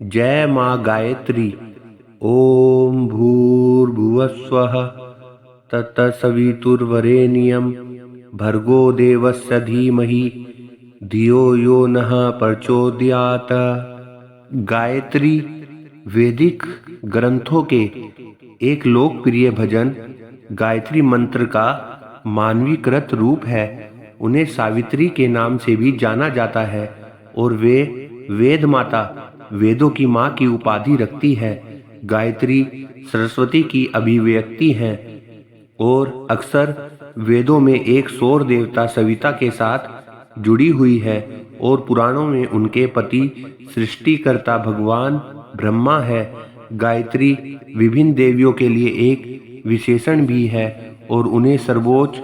जय माँ गायत्री। ओम भूर्भुवस्वः तत्सवितुर्वरेण्यं भर्गो देवस्य धीमहि धियो यो नः प्रचोदयात्। गायत्री वैदिक ग्रंथों के एक लोकप्रिय भजन गायत्री मंत्र का मानवीकृत रूप है। उन्हें सावित्री के नाम से भी जाना जाता है और वे वेद माता, वेदों की माँ की उपाधि रखती है। गायत्री सरस्वती की अभिव्यक्ति है और अक्सर वेदों में एक सौर देवता सविता के साथ जुड़ी हुई है और पुराणों में उनके पति सृष्टिकर्ता भगवान ब्रह्मा है। गायत्री विभिन्न देवियों के लिए एक विशेषण भी है और उन्हें सर्वोच्च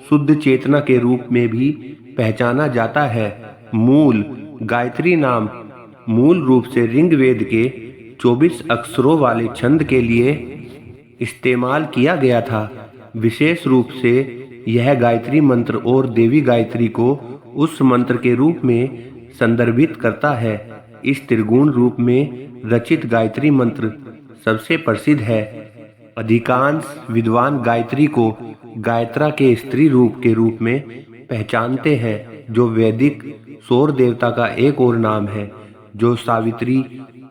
शुद्ध चेतना के रूप में भी पहचाना जाता है। मूल गायत्री नाम मूल रूप से ऋग्वेद के 24 अक्षरों वाले छंद के लिए इस्तेमाल किया गया था। विशेष रूप से यह गायत्री मंत्र और देवी गायत्री को उस मंत्र के रूप में संदर्भित करता है। इस त्रिगुण रूप में रचित गायत्री मंत्र सबसे प्रसिद्ध है। अधिकांश विद्वान गायत्री को गायत्रा के स्त्री रूप के रूप में पहचानते हैं, जो वैदिक सौर देवता का एक और नाम है, जो सावित्री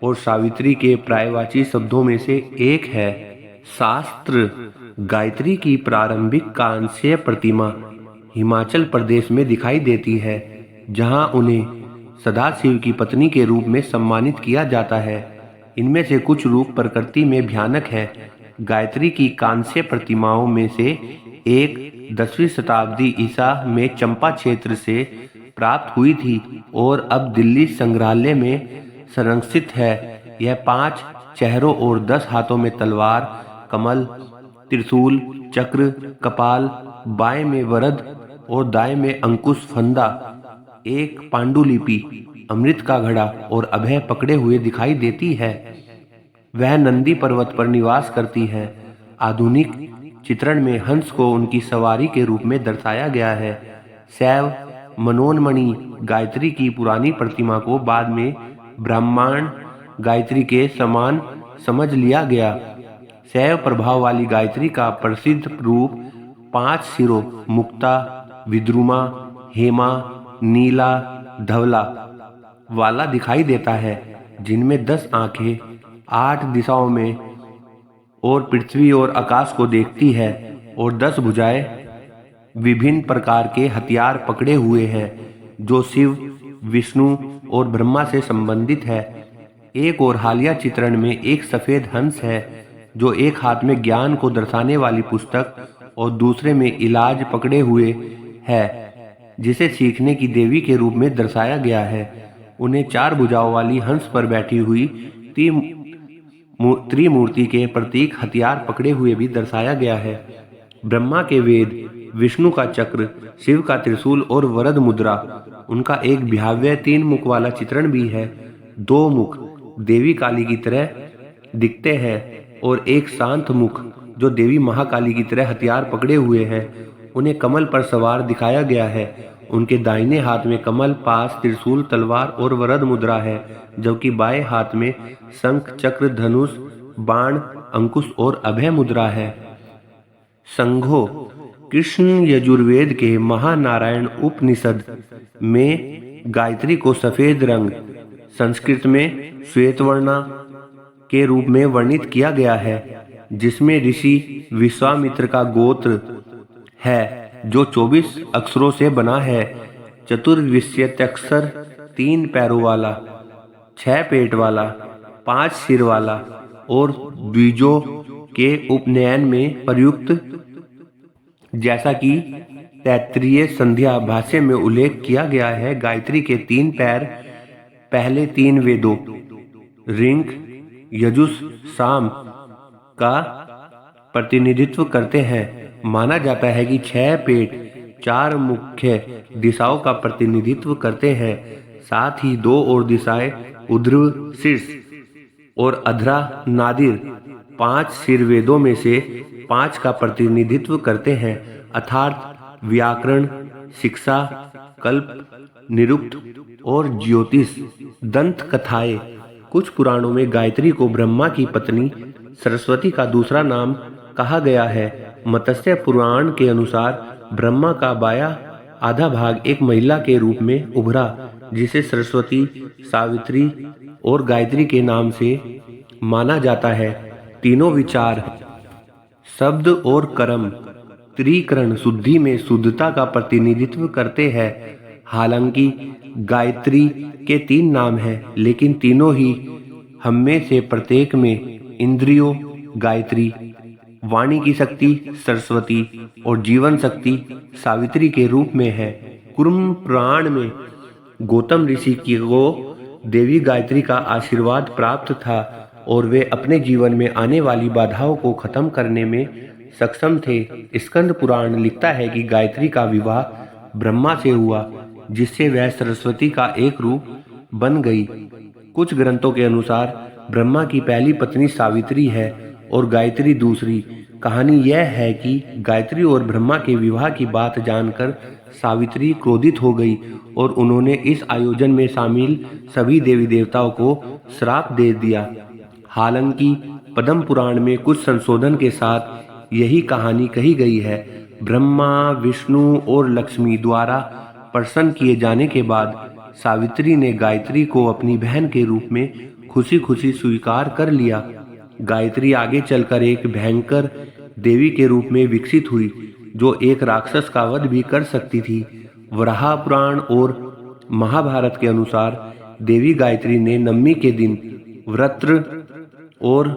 और सावित्री के पर्यायवाची शब्दों में से एक है। शास्त्र गायत्री की प्रारंभिक कांस्य प्रतिमा हिमाचल प्रदेश में दिखाई देती है, जहां उन्हें सदाशिव की पत्नी के रूप में सम्मानित किया जाता है। इनमें से कुछ रूप प्रकृति में भयानक है। गायत्री की कांस्य प्रतिमाओं में से एक 10वीं शताब्दी ईसा में चंपा क्षेत्र से प्राप्त हुई थी और अब दिल्ली संग्रहालय में संरक्षित है। यह 5 चेहरों और 10 हाथों में तलवार, कमल, त्रिशूल, चक्र, कपाल, बाएं में वरद और दाएं में अंकुश फंदा, एक पांडुलिपि, अमृत का घड़ा और अभय पकड़े हुए दिखाई देती है। वह नंदी पर्वत पर निवास करती है। आधुनिक चित्रण में हंस को उनकी सवारी के रूप में दर्शाया गया है। शैव मनोन्मणि गायत्री की पुरानी प्रतिमा को बाद में ब्रह्मांड गायत्री के समान समझ लिया गया। शैव प्रभाव वाली गायत्री का प्रसिद्ध रूप 5 सिरों मुक्ता, विद्रुमा, हेमा, नीला, धवला वाला दिखाई देता है, जिनमें 10 आंखें 8 दिशाओं में और पृथ्वी और आकाश को देखती है और 10 भुजाएं विभिन्न प्रकार के हथियार पकड़े हुए हैं, जो शिव, विष्णु और ब्रह्मा से संबंधित है। एक और हालिया चित्रण में एक सफेद हंस है, जो एक हाथ में ज्ञान को दर्शाने वाली पुस्तक और दूसरे में इलाज पकड़े हुए है, जिसे सीखने की देवी के रूप में दर्शाया गया है। उन्हें 4 भुजाओं वाली हंस पर बैठी हुई त्रिमूर्ति के प्रतीक हथियार पकड़े हुए भी दर्शाया गया है। ब्रह्मा के वेद, विष्णु का चक्र, शिव का त्रिशूल और वरद मुद्रा, उनका एक भयावह 3 मुख वाला चित्रण भी है। 2 मुख देवी काली की तरह दिखते हैं और एक शांत मुख जो देवी महाकाली की तरह हथियार पकड़े हुए हैं। उन्हें कमल पर सवार दिखाया गया है। उनके दाहिने हाथ में कमल, पास, त्रिशूल, तलवार और वरद मुद्रा है, जबकि बाएं हाथ में शंख, चक्र, धनुष, बाण, अंकुश और अभय मुद्रा है। संघो कृष्ण यजुर्वेद के महानारायण उपनिषद में गायत्री को सफेद रंग, संस्कृत में श्वेतवर्णा के रूप में वर्णित किया गया है, जिसमें ऋषि विश्वामित्र का गोत्र है, जो 24 अक्षरों से बना है। चतुर्विंशत्यक्षर, 3 पैरों वाला, 6 पेट वाला, 5 सिर वाला और द्विजों के उपनयन में प्रयुक्त, जैसा कि तैत्तिरीय संध्या भाष्य में उल्लेख किया गया है। गायत्री के 3 पैर पहले 3 वेदों ऋग, यजुस, साम का प्रतिनिधित्व करते हैं। माना जाता है कि 6 पेट 4 मुख्य दिशाओं का प्रतिनिधित्व करते हैं। साथ ही 2 और दिशाएं ऊर्ध्व शीर्ष और अधरा नादिर 5 सिर वेदों में से 5 का प्रतिनिधित्व करते हैं, अर्थात व्याकरण, शिक्षा, कल्प, निरुक्त और ज्योतिष। दंत कथाएं कुछ पुराणों में गायत्री को ब्रह्मा की पत्नी सरस्वती का दूसरा नाम कहा गया है। मत्स्य पुराण के अनुसार ब्रह्मा का बायां आधा भाग एक महिला के रूप में उभरा, जिसे सरस्वती, सावित्री और गायत्री के नाम से माना जाता है। तीनों विचार, शब्द और कर्म त्रिकरण शुद्धि में शुद्धता का प्रतिनिधित्व करते हैं। हालांकि गायत्री के 3 नाम हैं, लेकिन तीनों ही हममें से प्रत्येक में इंद्रियों गायत्री, वाणी की शक्ति सरस्वती और जीवन शक्ति सावित्री के रूप में है। कुर्म पुराण में गौतम ऋषि को देवी गायत्री का आशीर्वाद प्राप्त था और वे अपने जीवन में आने वाली बाधाओं को खत्म करने में सक्षम थे। स्कंद पुराण लिखता है कि गायत्री का विवाह ब्रह्मा से हुआ, जिससे वह सरस्वती का एक रूप बन गई। कुछ ग्रंथों के अनुसार ब्रह्मा की पहली पत्नी सावित्री है और गायत्री दूसरी। कहानी यह है कि गायत्री और ब्रह्मा के विवाह की बात जानकर सावित्री क्रोधित हो गई और उन्होंने इस आयोजन में शामिल सभी देवी देवताओं को श्राप दे दिया। हालांकि पद्म पुराण में कुछ संशोधन के साथ यही कहानी कही गई है। ब्रह्मा, विष्णु और लक्ष्मी द्वारा प्रसन्न किए जाने के बाद सावित्री ने गायत्री को अपनी बहन के रूप में खुशी खुशी स्वीकार कर लिया। गायत्री आगे चलकर एक भयंकर देवी के रूप में विकसित हुई, जो एक राक्षस का वध भी कर सकती थी। वराह पुराण और महाभारत के अनुसार देवी गायत्री ने नवमी के दिन वृत्र और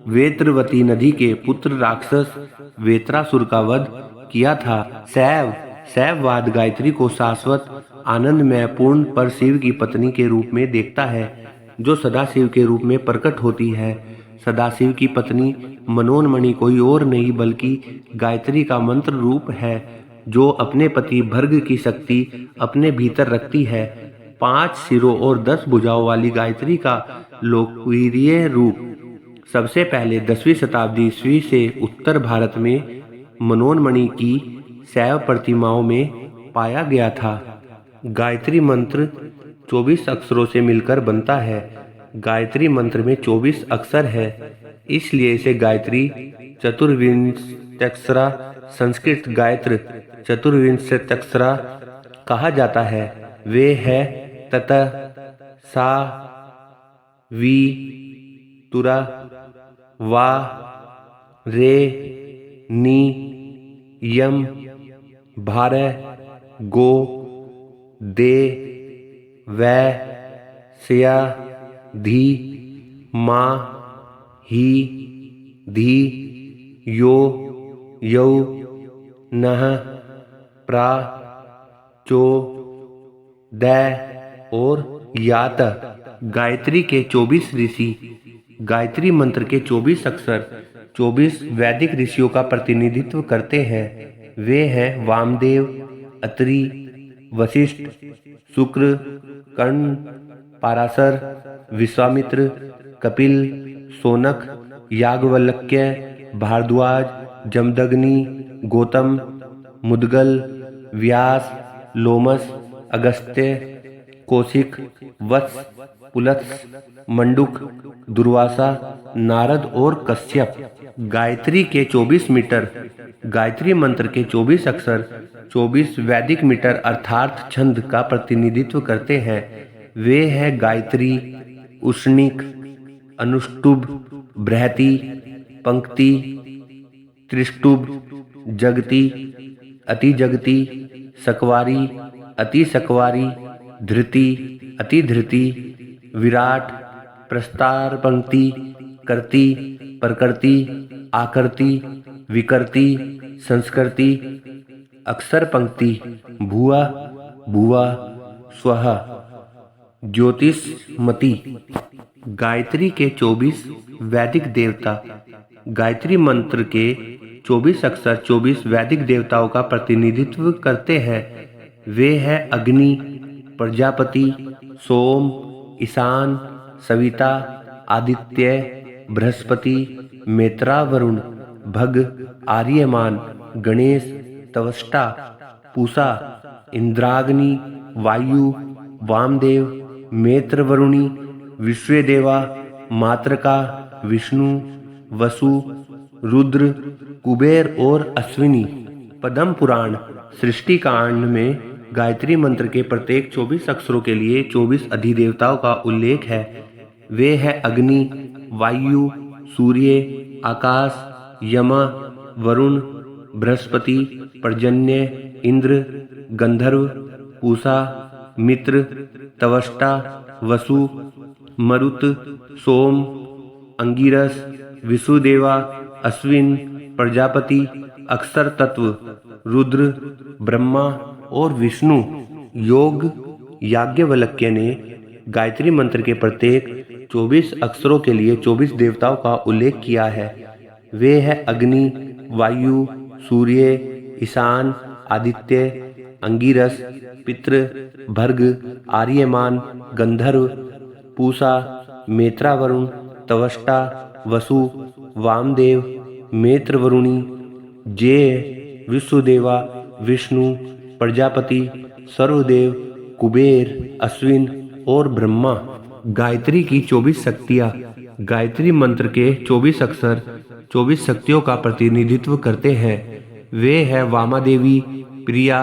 वेत्रवती नदी के पुत्र राक्षस वेत्रासुर का वध किया था। शैववाद गायत्री को शाश्वत आनंदमय पूर्ण पर शिव की पत्नी के रूप में देखता है, जो सदाशिव के रूप में प्रकट होती है। सदाशिव की पत्नी मनोन्मणि कोई और नहीं बल्कि गायत्री का मंत्र रूप है, जो अपने पति भर्ग की शक्ति अपने भीतर रखती है। 5 सिरों और 10 भुजाओं वाली गायत्री का लोकप्रिय रूप सबसे पहले 10वीं शताब्दी ईस्वी से उत्तर भारत में मनोन्मणि की शैव प्रतिमाओं में पाया गया था। गायत्री मंत्र 24 अक्षरों से मिलकर बनता है। गायत्री मंत्र में 24 अक्षर है, इसलिए इसे गायत्री चतुर्विंशत्यक्षरा, संस्कृत गायत्र चतुर्विंशत्यक्षरा कहा जाता है। वे है तत, सा, वी, तुरा, वा, रे, नी, यम, भार, गो, दे, वै, स्या, धी, मा, ही, धी, यो, यौ, नः, प्रा, चो, दै और यात। गायत्री के 24 ऋषि। गायत्री मंत्र के 24 अक्षर 24 वैदिक ऋषियों का प्रतिनिधित्व करते हैं। वे हैं वामदेव, अत्रि, वशिष्ठ, शुक्र, कर्ण, पाराशर, विश्वामित्र, कपिल, शौनक, याज्ञवल्क्य, भारद्वाज, जमदग्नि, गौतम, मुद्गल, व्यास, लोमस, अगस्त्य, कौशिक, वत्स, पुलत्स, मंडुक, दुर्वासा, नारद और कश्यप। गायत्री के 24 मीटर। गायत्री मंत्र के 24 अक्षर 24 वैदिक मीटर अर्थात छंद का प्रतिनिधित्व करते हैं। वे हैं गायत्री, उष्णिक, अनुष्टुभ, बृहति, पंक्ति, त्रिष्टुभ, जगति, अतिजगति, सकवारी, अतिसकवारी, धृति, अतिधृति, विराट, प्रस्तार पंक्ति, कर्ति, प्रकृति, आकृति, विकृति, संस्कृति, अक्षर पंक्ति, भुआ, भुआ, स्वः, ज्योतिषमति। गायत्री के 24 वैदिक देवता। गायत्री मंत्र के 24 अक्षर 24 वैदिक देवताओं का प्रतिनिधित्व करते हैं। वे हैं अग्नि, प्रजापति, सोम, ईशान, सविता, आदित्य, बृहस्पति, मैत्रा, वरुण, भग, आर्यमान, गणेश, तवष्टा, पूषा, इंद्राग्नि, वायु, वामदेव, मैत्र वरुणी, विश्वेदेवा, मातृका, विष्णु, वसु, रुद्र, कुबेर और अश्विनी। पद्म पुराण सृष्टि कांड में गायत्री मंत्र के प्रत्येक 24 अक्षरों के लिए 24 अधिदेवताओं का उल्लेख है। वे हैं अग्नि, वायु, सूर्य, आकाश, यम, वरुण, बृहस्पति, पर्जन्य, इंद्र, गंधर्व, पूषा, मित्र, तवष्टा, वसु, मरुत, सोम, अंगिरस, विसुदेवा, अश्विन, प्रजापति, अक्षर तत्व, रुद्र, ब्रह्मा और विष्णु। योग याज्ञवल्क्य ने गायत्री मंत्र के प्रत्येक 24 अक्षरों के लिए 24 देवताओं का उल्लेख किया है। वे हैं अग्नि, वायु, सूर्य, ईशान, आदित्य, अंगिरस, पितृ, भर्ग, आर्यमान, गंधर्व, पूषा, मैत्रावरुण, तवष्टा, वसु, वामदेव, मैत्रवरुणी, जेय, विश्वदेवा, विष्णु, प्रजापति, सर्वदेव, कुबेर, अश्विन और ब्रह्मा। गायत्री की 24 शक्तियाँ। गायत्री मंत्र के 24 अक्षर 24 शक्तियों का प्रतिनिधित्व करते हैं। वे हैं वामादेवी, प्रिया,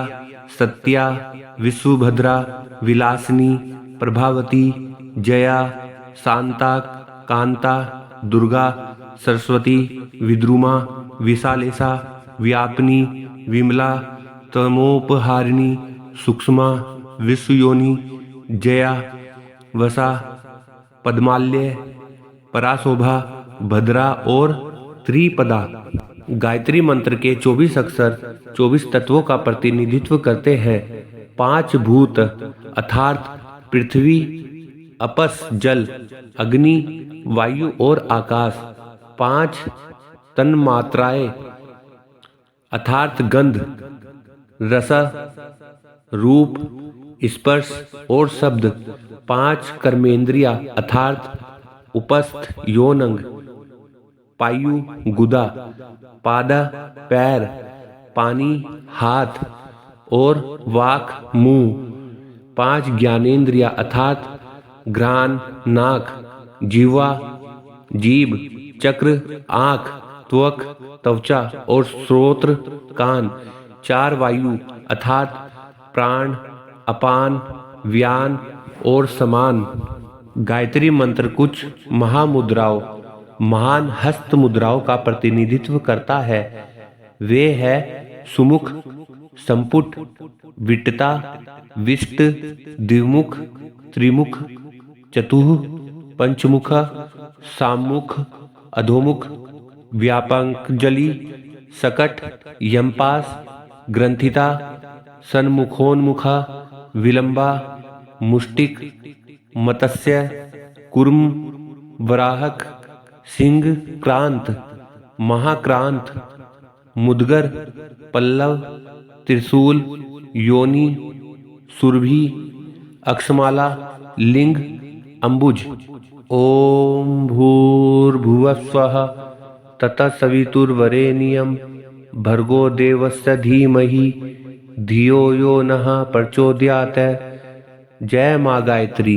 सत्या, विश्वभद्रा, विलासिनी, प्रभावती, जया, शांता, कांता, दुर्गा, सरस्वती, विद्रुमा, विशालेशा, व्यापिनी, विमला, तमोपहारिणी, सूक्ष्मा, विश्वयोनि, जया, वसा, पद्माल्य, पराशोभा, भद्रा और त्रिपदा। गायत्री मंत्र के 24 अक्षर 24 तत्वों का प्रतिनिधित्व करते हैं। 5 भूत अर्थात पृथ्वी, अपस जल, अग्नि, वायु और आकाश। 5 तन्मात्राएं अर्थात गंध, रस, रूप, स्पर्श और शब्द। 5 कर्मेंद्रिया अर्थात उपस्थ, योनंग, पायु, गुदा, पादा, पैर, पानी, हाथ और वाक, मुंह। 5 ज्ञानेंद्रिया अर्थात घ्राण, नाक, जीवा, जीभ, चक्र, आँख, त्वक, त्वचा और श्रोत्र, कान। 4 वायु अर्थात प्राण, अपान, व्यान और समान। गायत्री मंत्र कुछ महामुद्राओं, महान हस्त मुद्राओं का प्रतिनिधित्व करता है। वे है सुमुख, संपुट, विट्टता, विष्ट, द्विमुख, त्रिमुख, चतुः, पंचमुख, सामुख, अधोमुख, व्यापंकजली, सकट, यमपास, ग्रंथिता, सन्मुखोन्मुखा, विलंबा, मुष्टिक, मत्स्य, कुर्म, वराहक, सिंह, क्रांत, महाक्रांत, मुदगर, पल्लव, त्रिशूल, योनि, सुरभि, अक्षमाला, लिंग, अंबुज। ओम भूर्भुवस्वः तत्सवितुर्वरेण्यं भर्गो देवस्य धीमहि धियो यो नः प्रचोदयात्। जय माँ गायत्री।